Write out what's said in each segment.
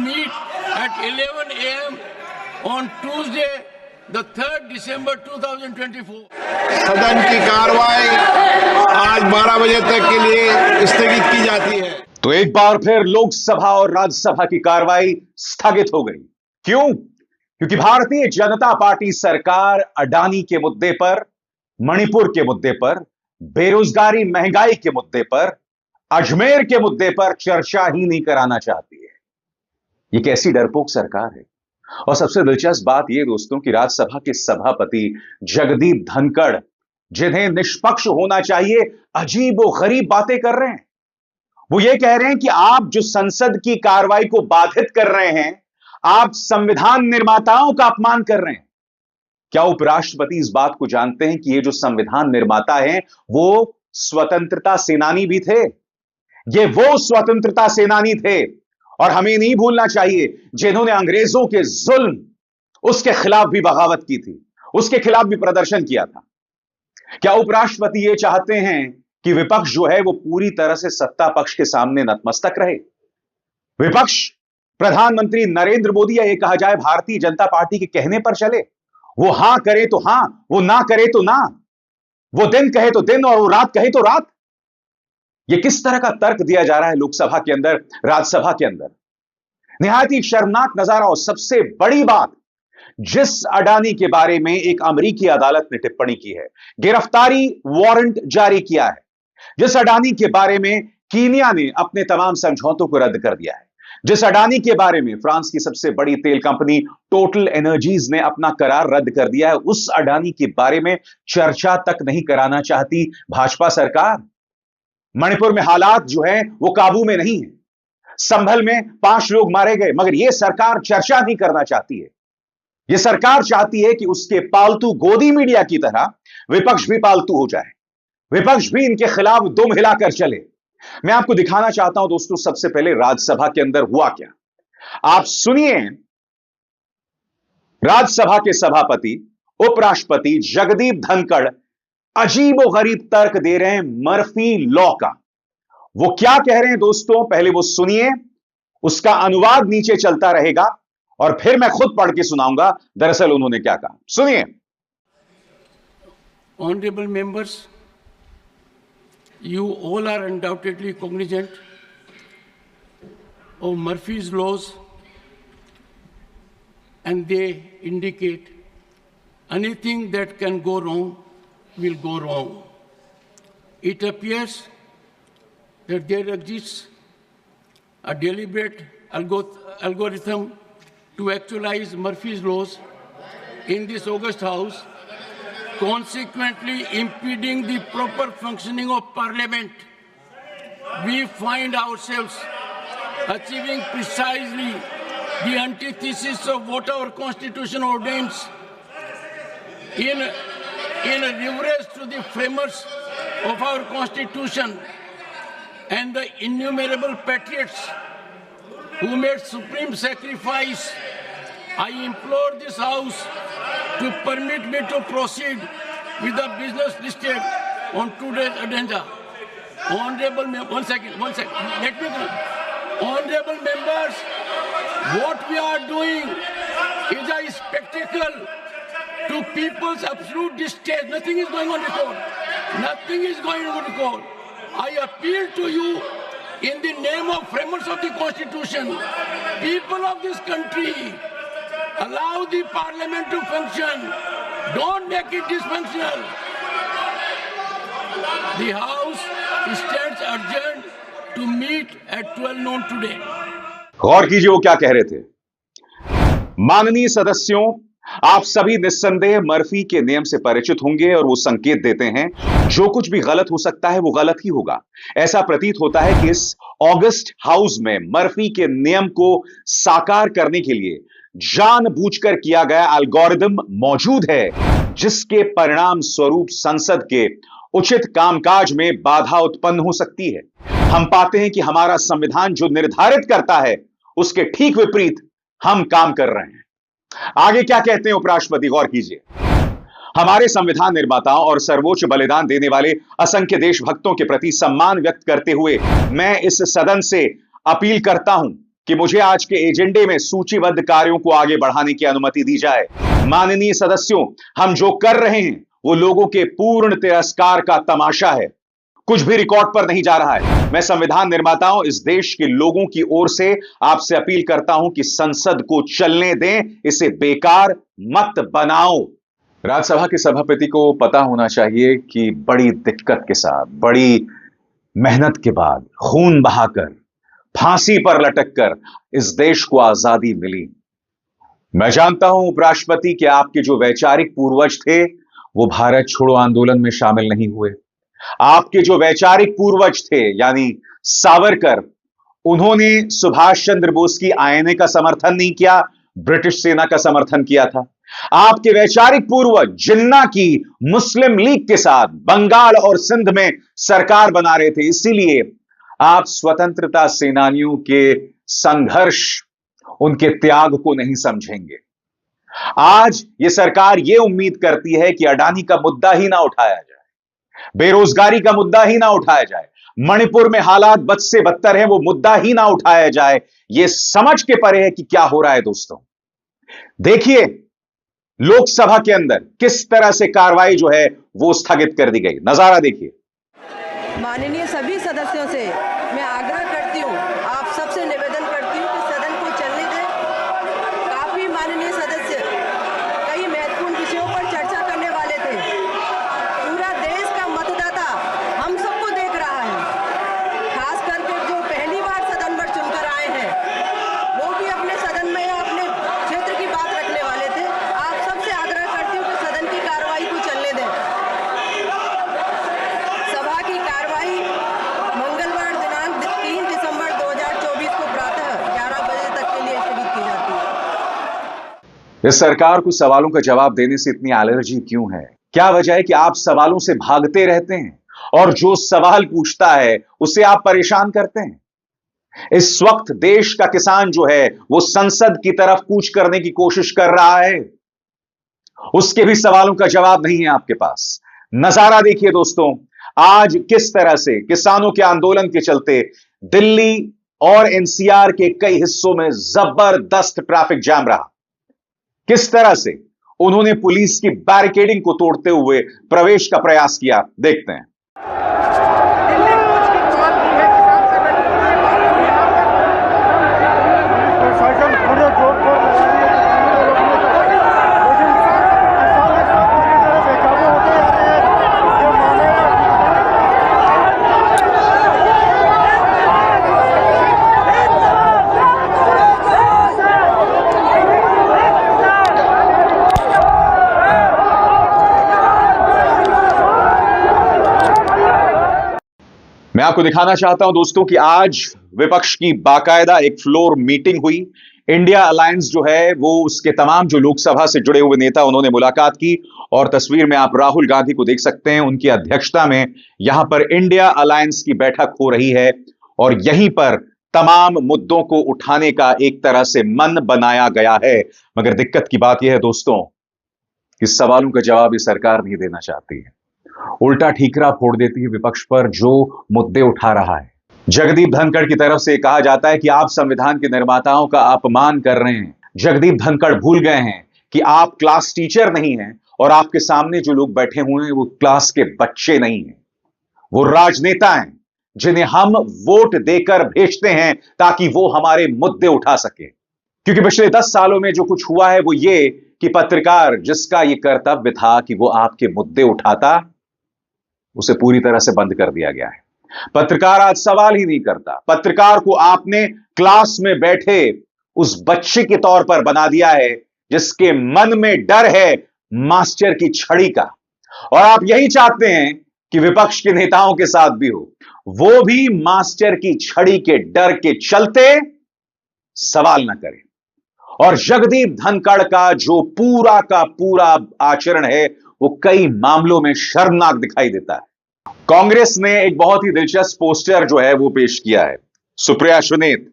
meet at 11 a.m. on Tuesday, the 3rd December 2024. सदन की कार्रवाई आज 12 बजे तक के लिए स्थगित की जाती है। तो एक बार फिर लोकसभा और राज्यसभा की कार्रवाई स्थगित हो गई। क्यों? क्योंकि भारतीय जनता पार्टी सरकार अडानी के मुद्दे पर, मणिपुर के मुद्दे पर, बेरोजगारी महंगाई के मुद्दे पर, अजमेर के मुद्दे पर चर्चा ही नहीं कराना चाहती है। यह कैसी डरपोक सरकार है। और सबसे दिलचस्प बात यह दोस्तों कि राज्यसभा के सभापति जगदीप धनखड़, जिन्हें निष्पक्ष होना चाहिए, अजीब और गरीब बातें कर रहे हैं। वो ये कह रहे हैं कि आप जो संसद की कार्रवाई को बाधित कर रहे हैं, आप संविधान निर्माताओं का अपमान कर रहे हैं। क्या उपराष्ट्रपति इस बात को जानते हैं कि ये जो संविधान निर्माता हैं वो स्वतंत्रता सेनानी भी थे? ये वो स्वतंत्रता सेनानी थे और हमें नहीं भूलना चाहिए जिन्होंने अंग्रेजों के जुल्म उसके खिलाफ भी बगावत की थी, उसके खिलाफ भी प्रदर्शन किया था। क्या उपराष्ट्रपति ये चाहते हैं कि विपक्ष जो है वो पूरी तरह से सत्ता पक्ष के सामने नतमस्तक रहे? विपक्ष प्रधानमंत्री नरेंद्र मोदी या ये कहा जाए भारतीय जनता पार्टी के कहने पर चले, वो हां करे तो हां, वो ना करे तो ना, वो दिन कहे तो दिन और वो रात कहे तो रात। ये किस तरह का तर्क दिया जा रहा है लोकसभा के अंदर, राज्यसभा के अंदर? निहायत ही शर्मनाक नजारा। और सबसे बड़ी बात, जिस अडानी के बारे में एक अमेरिकी अदालत ने टिप्पणी की है, गिरफ्तारी वारंट जारी किया है, जिस अडानी के बारे में कीनिया ने अपने तमाम समझौतों को रद्द कर दिया है, जिस अडानी के बारे में फ्रांस की सबसे बड़ी तेल कंपनी टोटल एनर्जीज ने अपना करार रद्द कर दिया है, उस अडानी के बारे में चर्चा तक नहीं कराना चाहती भाजपा सरकार। मणिपुर में हालात जो है वो काबू में नहीं है। संभल में 5 लोग मारे गए, मगर यह सरकार चर्चा नहीं करना चाहती है। यह सरकार चाहती है कि उसके पालतू गोदी मीडिया की तरह विपक्ष भी पालतू हो जाए, विपक्ष भी इनके खिलाफ दुम हिलाकर चले। मैं आपको दिखाना चाहता हूं दोस्तों, सबसे पहले राज्यसभा के अंदर हुआ क्या। आप सुनिए, राज्यसभा के सभापति उपराष्ट्रपति जगदीप धनखड़ अजीब और गरीब तर्क दे रहे हैं मर्फी लॉ का। वो क्या कह रहे हैं दोस्तों, पहले वो सुनिए, उसका अनुवाद नीचे चलता रहेगा और फिर मैं खुद पढ़ के सुनाऊंगा दरअसल उन्होंने क्या कहा। सुनिए। Honorable members, you all are undoubtedly cognizant of Murphy's laws, and they indicate anything that can go wrong will go wrong. It appears that there exists a deliberate algorithm to actualize Murphy's laws in this august House, consequently impeding the proper functioning of Parliament. We find ourselves achieving precisely the antithesis of what our Constitution ordains. In reverence to the framers of our Constitution and the innumerable patriots who made supreme sacrifice, I implore this House to permit me to proceed with the business listed on today's agenda. Honorable members, let me go. Honorable members, what we are doing is a spectacle to people's absolute distaste. Nothing is going on record. Nothing is going on record. I appeal to you in the name of framers of the Constitution, people of this country, allow the Parliament to function. Don't make it dysfunctional. The House stands adjourned to meet at 12 noon today. गौर कीजिए वो क्या कह रहे थे। माननीय सदस्यों, आप सभी निस्संदेह मर्फी के नियम से परिचित होंगे और वो संकेत देते हैं जो कुछ भी गलत हो सकता है वो गलत ही होगा। ऐसा प्रतीत होता है कि इस ऑगस्ट हाउस में मर्फी के नियम को साकार करने के लिए जानबूझकर किया गया एल्गोरिदम मौजूद है, जिसके परिणाम स्वरूप संसद के उचित कामकाज में बाधा उत्पन्न हो सकती है। हम पाते हैं कि हमारा संविधान जो निर्धारित करता है उसके ठीक विपरीत हम काम कर रहे हैं। आगे क्या कहते हैं उपराष्ट्रपति, गौर कीजिए। हमारे संविधान निर्माताओं और सर्वोच्च बलिदान देने वाले असंख्य देशभक्तों के प्रति सम्मान व्यक्त करते हुए मैं इस सदन से अपील करता हूं कि मुझे आज के एजेंडे में सूचीबद्ध कार्यों को आगे बढ़ाने की अनुमति दी जाए। माननीय सदस्यों, हम जो कर रहे हैं वो लोगों के पूर्ण तिरस्कार का तमाशा है, कुछ भी रिकॉर्ड पर नहीं जा रहा है। मैं संविधान निर्माताओं, इस देश के लोगों की ओर से आपसे अपील करता हूं कि संसद को चलने दें, इसे बेकार मत बनाओ। राज्यसभा के सभापति को पता होना चाहिए कि बड़ी दिक्कत के साथ, बड़ी मेहनत के बाद, खून बहाकर, फांसी पर लटककर इस देश को आजादी मिली। मैं जानता हूं उपराष्ट्रपति कि आपके जो वैचारिक पूर्वज थे वो भारत छोड़ो आंदोलन में शामिल नहीं हुए। आपके जो वैचारिक पूर्वज थे यानी सावरकर, उन्होंने सुभाष चंद्र बोस की आईएनए का समर्थन नहीं किया, ब्रिटिश सेना का समर्थन किया था। आपके वैचारिक पूर्वज जिन्ना की मुस्लिम लीग के साथ बंगाल और सिंध में सरकार बना रहे थे, इसीलिए आप स्वतंत्रता सेनानियों के संघर्ष, उनके त्याग को नहीं समझेंगे। आज यह सरकार यह उम्मीद करती है कि अडानी का मुद्दा ही ना उठाया जाए, बेरोजगारी का मुद्दा ही ना उठाया जाए, मणिपुर में हालात बद से बदतर हैं वो मुद्दा ही ना उठाया जाए। यह समझ के परे है कि क्या हो रहा है। दोस्तों देखिए, लोकसभा के अंदर किस तरह से कार्रवाई जो है वो स्थगित कर दी गई। नजारा देखिए। माननीय सभी सदस्यों से मैं आग्रह करती हूँ, आप सबसे निवेदन करती हूँ कि सदन को चलने दें। काफी माननीय सदस्य कई महत्वपूर्ण विषयों पर चर्चा करने वाले थे। पूरा देश का मतदाता हम सबको देख रहा है, खास करके जो पहली बार सदन पर चुनकर आए हैं, वो भी अपने सदन में या अपने क्षेत्र की बात रखने वाले थे। आप सबसे आग्रह करती हूँ कि सदन की कार्रवाई को चलने दें। सभा की कार्रवाई मंगलवार दिनांक 3 दिसंबर 2024 को प्रातः 11 बजे तक के लिए स्थगित की जाती है। इस सरकार को सवालों का जवाब देने से इतनी एलर्जी क्यों है? क्या वजह है कि आप सवालों से भागते रहते हैं और जो सवाल पूछता है उसे आप परेशान करते हैं? इस वक्त देश का किसान जो है वो संसद की तरफ कूच करने की कोशिश कर रहा है, उसके भी सवालों का जवाब नहीं है आपके पास। नजारा देखिए दोस्तों, आज किस तरह से किसानों के आंदोलन के चलते दिल्ली और एनसीआर के कई हिस्सों में जबरदस्त ट्रैफिक जाम रहा। किस तरह से उन्होंने पुलिस की बैरिकेडिंग को तोड़ते हुए प्रवेश का प्रयास किया, देखते हैं। मैं आपको दिखाना चाहता हूं दोस्तों कि आज विपक्ष की बाकायदा एक फ्लोर मीटिंग हुई। इंडिया अलायंस जो है वो उसके तमाम जो लोकसभा से जुड़े हुए नेता, उन्होंने मुलाकात की और तस्वीर में आप राहुल गांधी को देख सकते हैं। उनकी अध्यक्षता में यहां पर इंडिया अलायंस की बैठक हो रही है और यहीं पर तमाम मुद्दों को उठाने का एक तरह से मन बनाया गया है। मगर दिक्कत की बात यह है दोस्तों कि सवालों का जवाब ये सरकार नहीं देना चाहती है, उल्टा ठीकरा फोड़ देती है विपक्ष पर जो मुद्दे उठा रहा है। जगदीप धनखड़ की तरफ से कहा जाता है कि आप संविधान के निर्माताओं का अपमान कर रहे हैं। जगदीप धनखड़ भूल गए हैं कि आप क्लास टीचर नहीं हैं और आपके सामने जो लोग बैठे हुए हैं वो क्लास के बच्चे नहीं हैं, वो राजनेता हैं जिन्हें हम वोट देकर भेजते हैं ताकि वो हमारे मुद्दे उठा सके। क्योंकि पिछले 10 सालों में जो कुछ हुआ है वो ये कि पत्रकार जिसका ये कर्तव्य था कि वो आपके मुद्दे उठाता, उसे पूरी तरह से बंद कर दिया गया है। पत्रकार आज सवाल ही नहीं करता। पत्रकार को आपने क्लास में बैठे उस बच्चे के तौर पर बना दिया है जिसके मन में डर है मास्टर की छड़ी का, और आप यही चाहते हैं कि विपक्ष के नेताओं के साथ भी हो, वो भी मास्टर की छड़ी के डर के चलते सवाल ना करें। और जगदीप धनखड़ का जो पूरा का पूरा आचरण है वो कई मामलों में शर्मनाक दिखाई देता है। कांग्रेस ने एक बहुत ही दिलचस्प पोस्टर जो है वो पेश किया है। सुप्रिया सुनीत,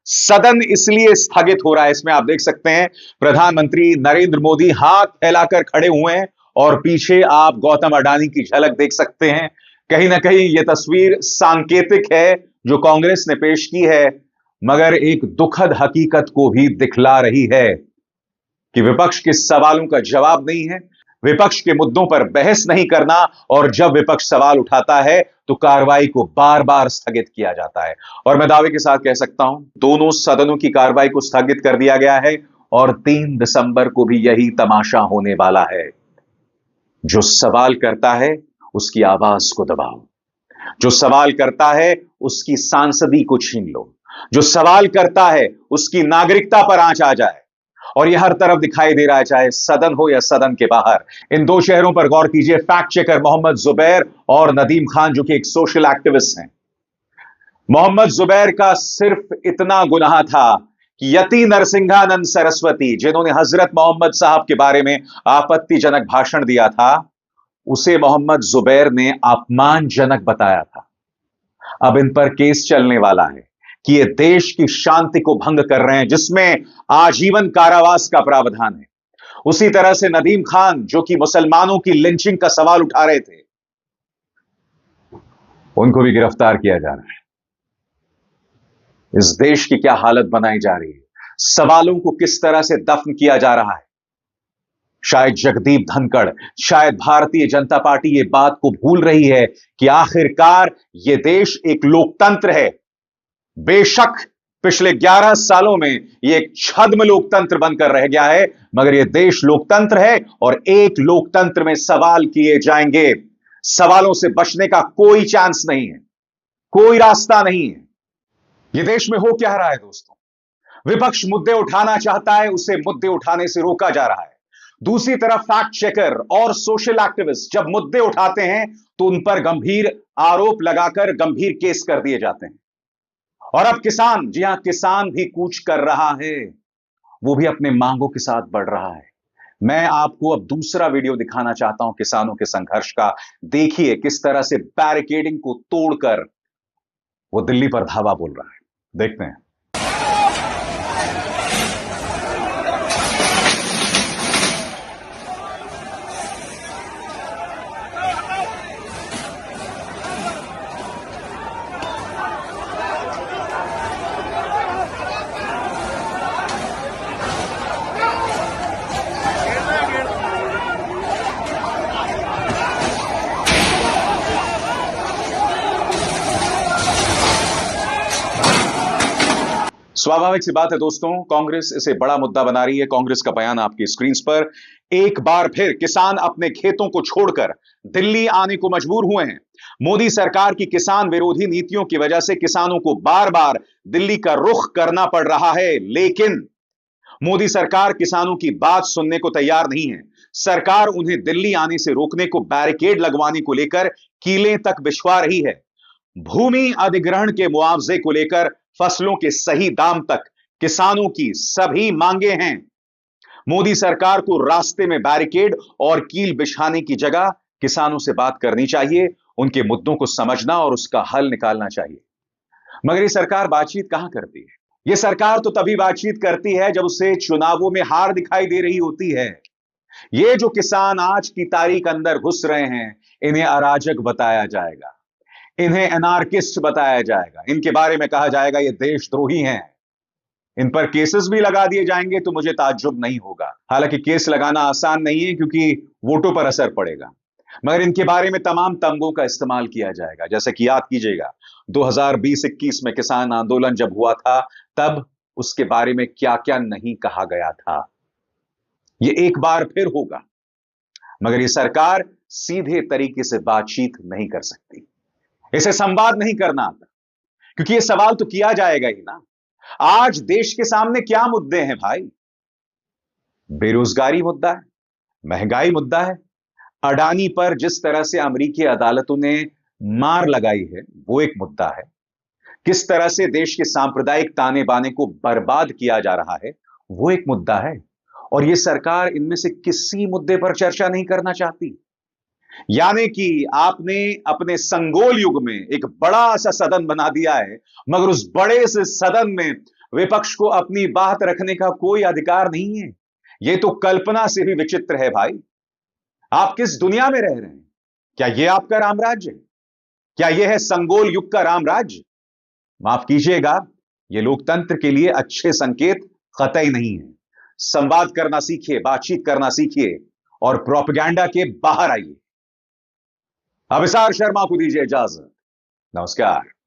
सदन इसलिए स्थगित हो रहा है, इसमें आप देख सकते हैं प्रधानमंत्री नरेंद्र मोदी हाथ फैलाकर खड़े हुए हैं और पीछे आप गौतम अडानी की झलक देख सकते हैं। कहीं ना कहीं यह तस्वीर सांकेतिक है जो कांग्रेस ने पेश की है, मगर एक दुखद हकीकत को भी दिखला रही है कि विपक्ष के सवालों का जवाब नहीं है, विपक्ष के मुद्दों पर बहस नहीं करना, और जब विपक्ष सवाल उठाता है तो कार्रवाई को बार बार स्थगित किया जाता है। और मैं दावे के साथ कह सकता हूं, दोनों सदनों की कार्रवाई को स्थगित कर दिया गया है और 3 दिसंबर को भी यही तमाशा होने वाला है। जो सवाल करता है उसकी आवाज को दबाओ, जो सवाल करता है उसकी सांसदी को छीन लो, जो सवाल करता है उसकी नागरिकता पर आंच आ जाए। और यह हर तरफ दिखाई दे रहा है, चाहे सदन हो या सदन के बाहर। इन 2 शहरों पर गौर कीजिए, फैक्ट चेकर मोहम्मद जुबैर और नदीम खान, जो कि एक सोशल एक्टिविस्ट हैं। मोहम्मद जुबैर का सिर्फ इतना गुनाह था कि यति नरसिंहानंद सरस्वती, जिन्होंने हजरत मोहम्मद साहब के बारे में आपत्तिजनक भाषण दिया था, उसे मोहम्मद जुबैर ने अपमानजनक बताया था। अब इन पर केस चलने वाला है कि ये देश की शांति को भंग कर रहे हैं, जिसमें आजीवन कारावास का प्रावधान है। उसी तरह से नदीम खान, जो कि मुसलमानों की लिंचिंग का सवाल उठा रहे थे, उनको भी गिरफ्तार किया जा रहा है। इस देश की क्या हालत बनाई जा रही है, सवालों को किस तरह से दफन किया जा रहा है। शायद जगदीप धनखड़, शायद भारतीय जनता पार्टी ये बात को भूल रही है कि आखिरकार ये देश एक लोकतंत्र है। बेशक पिछले 11 सालों में यह एक छद्म लोकतंत्र बनकर रह गया है, मगर यह देश लोकतंत्र है और एक लोकतंत्र में सवाल किए जाएंगे। सवालों से बचने का कोई चांस नहीं है, कोई रास्ता नहीं है। यह देश में हो क्या रहा है दोस्तों? विपक्ष मुद्दे उठाना चाहता है, उसे मुद्दे उठाने से रोका जा रहा है। दूसरी तरफ फैक्ट चेकर और सोशल एक्टिविस्ट जब मुद्दे उठाते हैं तो उन पर गंभीर आरोप लगाकर गंभीर केस कर दिए जाते हैं। और अब किसान, जी हां, किसान भी कूच कर रहा है, वो भी अपने मांगों के साथ बढ़ रहा है। मैं आपको अब दूसरा वीडियो दिखाना चाहता हूं किसानों के संघर्ष का। देखिए किस तरह से बैरिकेडिंग को तोड़कर वो दिल्ली पर धावा बोल रहा है। देखते हैं। स्वाभाविक सी बात है दोस्तों, कांग्रेस इसे बड़ा मुद्दा बना रही है। कांग्रेस का बयान आपकी स्क्रीन पर। एक बार फिर किसान अपने खेतों को छोड़कर दिल्ली आने को मजबूर हुए हैं। मोदी सरकार की किसान विरोधी नीतियों की वजह से किसानों को बार बार दिल्ली का रुख करना पड़ रहा है, लेकिन मोदी सरकार किसानों की बात सुनने को तैयार नहीं है। सरकार उन्हें दिल्ली आने से रोकने को, बैरिकेड लगवाने को लेकर कीलें तक बिछवा रही है। भूमि अधिग्रहण के मुआवजे को लेकर, फसलों के सही दाम तक किसानों की सभी मांगे हैं। मोदी सरकार को रास्ते में बैरिकेड और कील बिछाने की जगह किसानों से बात करनी चाहिए, उनके मुद्दों को समझना और उसका हल निकालना चाहिए। मगर ये सरकार बातचीत कहां करती है? ये सरकार तो तभी बातचीत करती है जब उसे चुनावों में हार दिखाई दे रही होती है। ये जो किसान आज की तारीख अंदर घुस रहे हैं, इन्हें अराजक बताया जाएगा, इन्हें एनार्किस्ट बताया जाएगा, इनके बारे में कहा जाएगा ये देशद्रोही हैं। इन पर केसेस भी लगा दिए जाएंगे तो मुझे ताज्जुब नहीं होगा। हालांकि केस लगाना आसान नहीं है क्योंकि वोटों पर असर पड़ेगा, मगर इनके बारे में तमाम तंबों का इस्तेमाल किया जाएगा। जैसे कि याद कीजिएगा 2020-21 में किसान आंदोलन जब हुआ था, तब उसके बारे में क्या क्या नहीं कहा गया था। यह एक बार फिर होगा, मगर यह सरकार सीधे तरीके से बातचीत नहीं कर सकती, इसे संवाद नहीं करना आता, क्योंकि यह सवाल तो किया जाएगा ही ना। आज देश के सामने क्या मुद्दे हैं भाई? बेरोजगारी मुद्दा है, महंगाई मुद्दा है, अडानी पर जिस तरह से अमेरिकी अदालतों ने मार लगाई है वो एक मुद्दा है, किस तरह से देश के सांप्रदायिक ताने बाने को बर्बाद किया जा रहा है वो एक मुद्दा है। और यह सरकार इनमें से किसी मुद्दे पर चर्चा नहीं करना चाहती। यानी कि आपने अपने संगोल युग में एक बड़ा सा सदन बना दिया है, मगर उस बड़े से सदन में विपक्ष को अपनी बात रखने का कोई अधिकार नहीं है। यह तो कल्पना से भी विचित्र है भाई। आप किस दुनिया में रह रहे हैं? क्या यह आपका रामराज्य है? क्या यह है संगोल युग का रामराज्य? माफ कीजिएगा, यह लोकतंत्र के लिए अच्छे संकेत कतई नहीं है। संवाद करना सीखिए, बातचीत करना सीखिए और प्रोपेगेंडा के बाहर आइए। अभिसार शर्मा को दीजिए इजाजत। नमस्कार।